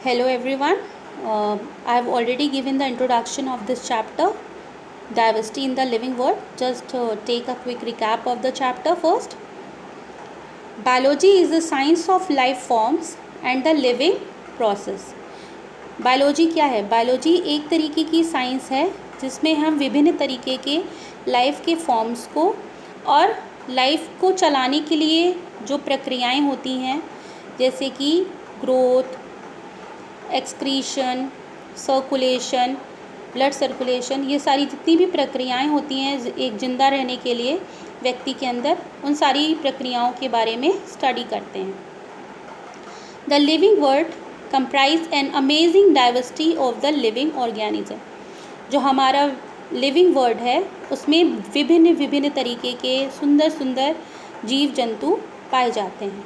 Hello everyone. I have already given the introduction of this chapter, Diversity in the Living World. Just take a quick recap of the chapter first. Biology is the science of life forms and the living process. Biology क्या है? Biology एक तरीके की science है जिसमें हम विभिन्न तरीके के लाइफ के फॉर्म्स को और लाइफ को चलाने के लिए जो प्रक्रियाएं होती हैं, जैसे कि growth, excretion, circulation, blood circulation, ये सारी जितनी भी प्रक्रियाएं होती हैं एक जिंदा रहने के लिए व्यक्ति के अंदर, उन सारी प्रक्रियाओं के बारे में स्टडी करते हैं. The living world comprise an amazing diversity of the living organism. जो हमारा लिविंग वर्ल्ड है उसमें विभिन्न विभिन्न तरीके के सुंदर सुंदर जीव जंतु पाए जाते हैं.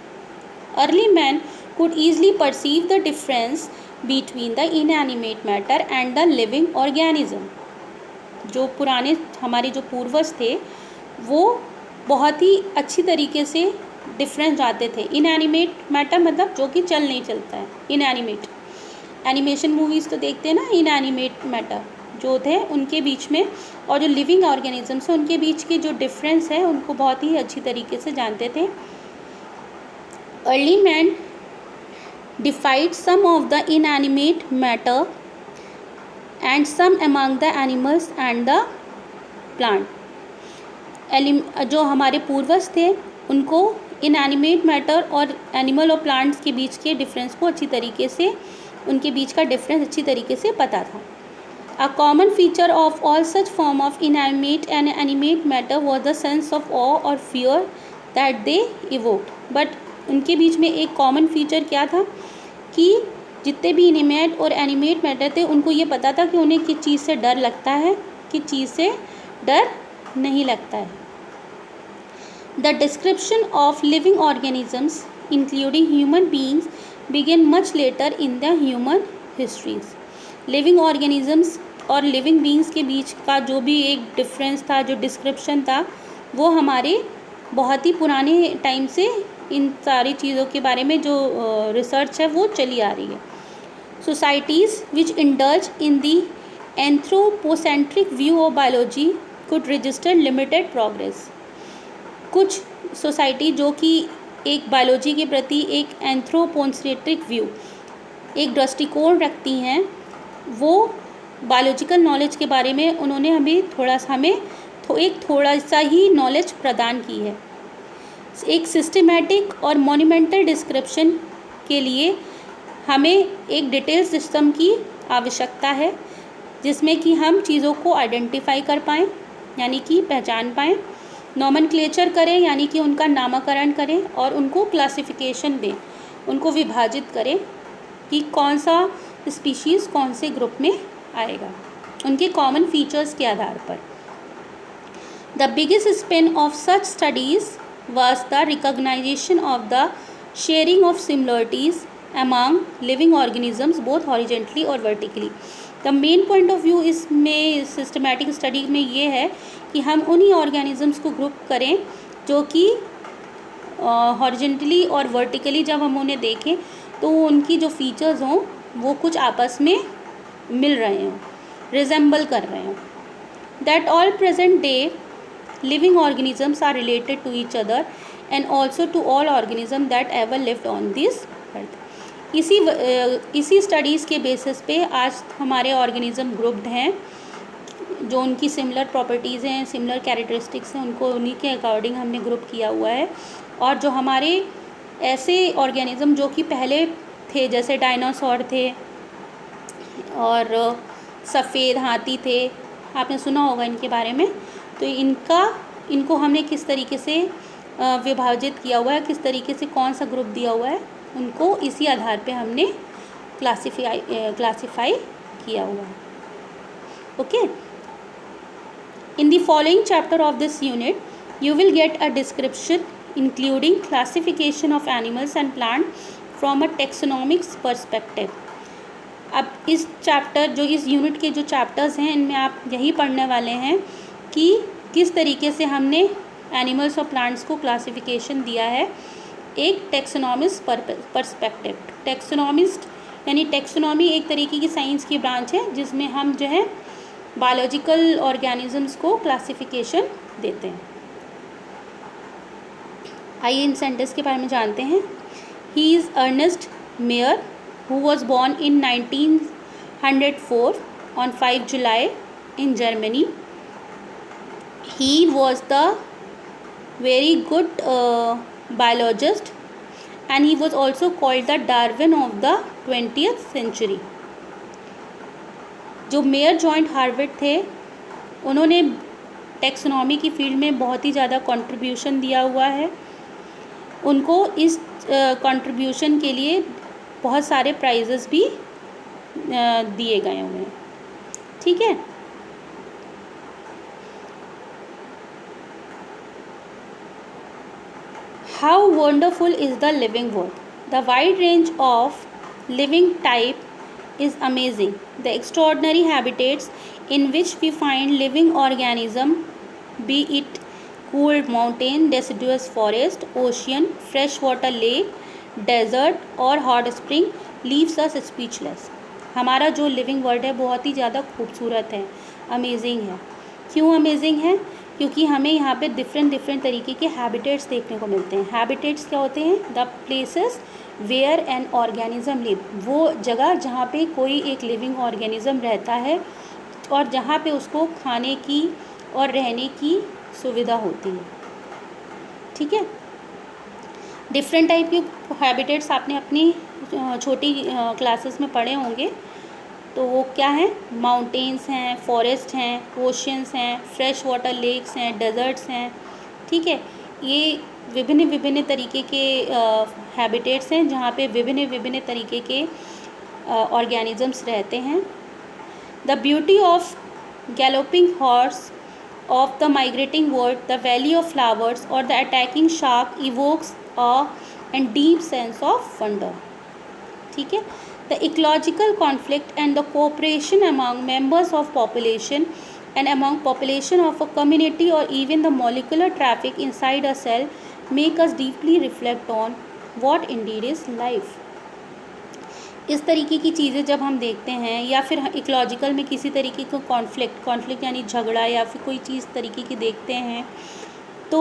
Early man could easily perceive the difference between the inanimate matter and the living organism. जो पुराने हमारे जो पूर्वज थे वो बहुत ही अच्छी तरीके से डिफरेंस जाते थे. इनएनिमेट मैटर मतलब जो कि चल नहीं चलता है, इनएनिमेट. एनिमेशन मूवीज़ तो देखते हैं ना, इनएनिमेट मैटर जो थे उनके बीच में, और जो लिविंग ऑर्गेनिजम्स हैं उनके बीच के जो डिफरेंस है उनको बहुत ही अच्छी तरीके से जानते थे. Early man defined some of the inanimate matter and some among the animals and the plant. जो हमारे पूर्वज थे उनको inanimate matter और animal और plants के बीच के डिफरेंस को अच्छी तरीके से, उनके बीच का डिफरेंस अच्छी तरीके से पता था. A common feature of all such form of inanimate and animate matter was the sense of awe or fear that they evoked. But उनके बीच में एक कॉमन फीचर क्या था कि जितने भी इनिमेट और एनिमेट मैटर थे उनको ये पता था कि उन्हें किस चीज़ से डर लगता है, किस चीज़ से डर नहीं लगता है. The description of living organisms including human beings began much later in the human histories. Living organisms और लिविंग बींग्स के बीच का जो भी एक डिफरेंस था, जो डिस्क्रिप्शन था, वो हमारे बहुत ही पुराने टाइम से इन सारी चीज़ों के बारे में जो रिसर्च है वो चली आ रही है. Societies which indulge in the anthropocentric view of biology could register limited progress. कुछ सोसाइटी जो कि एक बायोलॉजी के प्रति एक एंथ्रोपोसेंट्रिक व्यू, एक दृष्टिकोण रखती हैं, वो बायोलॉजिकल नॉलेज के बारे में उन्होंने हमें थोड़ा सा ही नॉलेज प्रदान की है. एक सिस्टमेटिक और मोन्यूमेंटल डिस्क्रिप्शन के लिए हमें एक डिटेल सिस्टम की आवश्यकता है जिसमें कि हम चीज़ों को आइडेंटिफाई कर पाएँ, यानी कि पहचान पाएँ, नॉमेनक्लेचर करें यानी कि उनका नामकरण करें, और उनको क्लासिफिकेशन दें, उनको विभाजित करें कि कौन सा स्पीशीज़ कौन से ग्रुप में आएगा उनके कॉमन फीचर्स के आधार पर. The biggest span of such studies was the recognition of the sharing of similarities among living organisms both horizontally और vertically. The main point of view इसमें सिस्टमेटिक स्टडी में ये है कि हम उन्हीं ऑर्गेनिजम्स को ग्रुप करें जो कि हॉरिजेंटली और वर्टिकली जब हम उन्हें देखें तो उनकी जो फीचर्स हों वो कुछ आपस में मिल रहे हों, रिजेंबल कर रहे हों. That all present day living organisms are related to each other and also to all organisms that ever lived on this earth. इसी स्टडीज़ के बेसिस पे आज हमारे ऑर्गेनिज्म ग्रुप्ड हैं, जो उनकी सिमिलर प्रॉपर्टीज़ हैं, सिमिलर कैरेक्टरिस्टिक्स हैं, उनको उन्हीं के अकॉर्डिंग हमने ग्रुप किया हुआ है. और जो हमारे ऐसे ऑर्गेनिज्म जो कि पहले थे, जैसे डायनासोर थे और सफ़ेद हाथी थे, आपने सुना होगा इनके बारे में, तो इनको हमने किस तरीके से विभाजित किया हुआ है, किस तरीके से कौन सा ग्रुप दिया हुआ है, उनको इसी आधार पे हमने क्लासिफाई किया हुआ है. Okay. In the following chapter of this unit you will get a description including classification of animals and plant from a taxonomics perspective. अब इस चैप्टर, जो इस यूनिट के जो चैप्टर्स हैं, इनमें आप यही पढ़ने वाले हैं कि किस तरीके से हमने एनिमल्स और प्लांट्स को क्लासिफिकेशन दिया है एक टेक्सोनॉमिस्ट पर्सपेक्टिव. टेक्सोनॉमिस्ट यानी टेक्सोनॉमी एक तरीके की साइंस की ब्रांच है जिसमें हम जो है बायोलॉजिकल ऑर्गेनिजम्स को क्लासिफिकेशन देते हैं। आइए इन सेंटेंस के बारे में जानते हैं। He is Ernest Mayr who was born in 1904 on 5 July in Germany. He was the very good biologist and he was also called the Darwin of the 20th century. जो mayor joint Harvard थे उन्होंने taxonomy की field में बहुत ही ज़्यादा contribution दिया हुआ है। उनको इस कंट्रीब्यूशन के लिए बहुत सारे प्राइजेस भी दिए गए हुए हैं। ठीक है, How wonderful is the living world. The wide range of living type is amazing. The extraordinary habitats in which we find living organism, be it cool mountain, deciduous forest, ocean, freshwater lake, desert or hot spring, leaves us speechless. हमारा जो living world है बहुत ही ज़्यादा खूबसूरत है, amazing है। क्यों amazing है? क्योंकि हमें यहाँ पे डिफरेंट तरीके के हैबिटेट्स देखने को मिलते हैं। हैबिटेट्स क्या होते हैं? The places where an organism live, वो जगह जहाँ पे कोई एक लिविंग ऑर्गेनिज्म रहता है और जहाँ पे उसको खाने की और रहने की सुविधा होती है। ठीक है, डिफरेंट टाइप के हैबिटेट्स आपने अपनी छोटी क्लासेस में पढ़े होंगे। तो वो क्या हैं? माउंटेन्स हैं, फॉरेस्ट हैं, ओशियंस हैं, फ्रेश वाटर लेक्स हैं, डेजर्ट्स हैं। ठीक है, ये विभिन्न तरीके के हैबिटेट्स हैं जहाँ पे विभिन्न तरीके के ऑर्गेनिजम्स रहते हैं। The beauty of galloping horse of the migrating bird, the valley of flowers or the attacking shark evokes awe and deep sense of wonder. ठीक है, the ecological conflict and the cooperation among members of population and among population of a community or even the molecular traffic inside a cell make us deeply reflect on what indeed is life. इस तरीके की चीज़ें जब हम देखते हैं या फिर इकोलॉजिकल में किसी तरीके का कॉन्फ्लिक्ट यानी झगड़ा या फिर कोई चीज़ तरीके की देखते हैं तो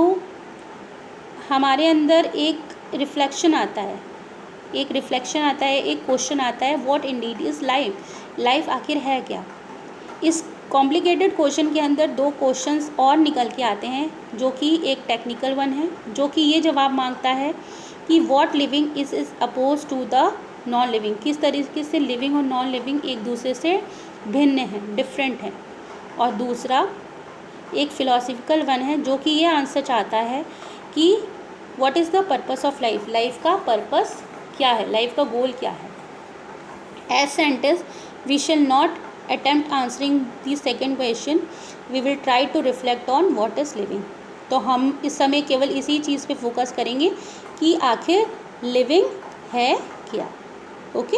हमारे अंदर एक रिफ्लेक्शन आता है, एक क्वेश्चन आता है, what Indeed is life, life आखिर है क्या। इस कॉम्प्लिकेटेड क्वेश्चन के अंदर दो क्वेश्चंस और निकल के आते हैं जो कि एक टेक्निकल वन है जो कि ये जवाब मांगता है कि what living is oppose to the non living, किस तरीके से लिविंग और नॉन लिविंग एक दूसरे से भिन्न हैं, डिफरेंट हैं। और दूसरा एक फिलॉसफिकल वन है जो कि ये आंसर चाहता है कि what is the purpose of life, life का पर्पस क्या है, लाइफ का गोल क्या है। As sentence we shall not attempt answering the second question, we will try to reflect on what is living. तो हम इस समय केवल इसी चीज़ पे फोकस करेंगे कि आखिर लिविंग है क्या। ओके।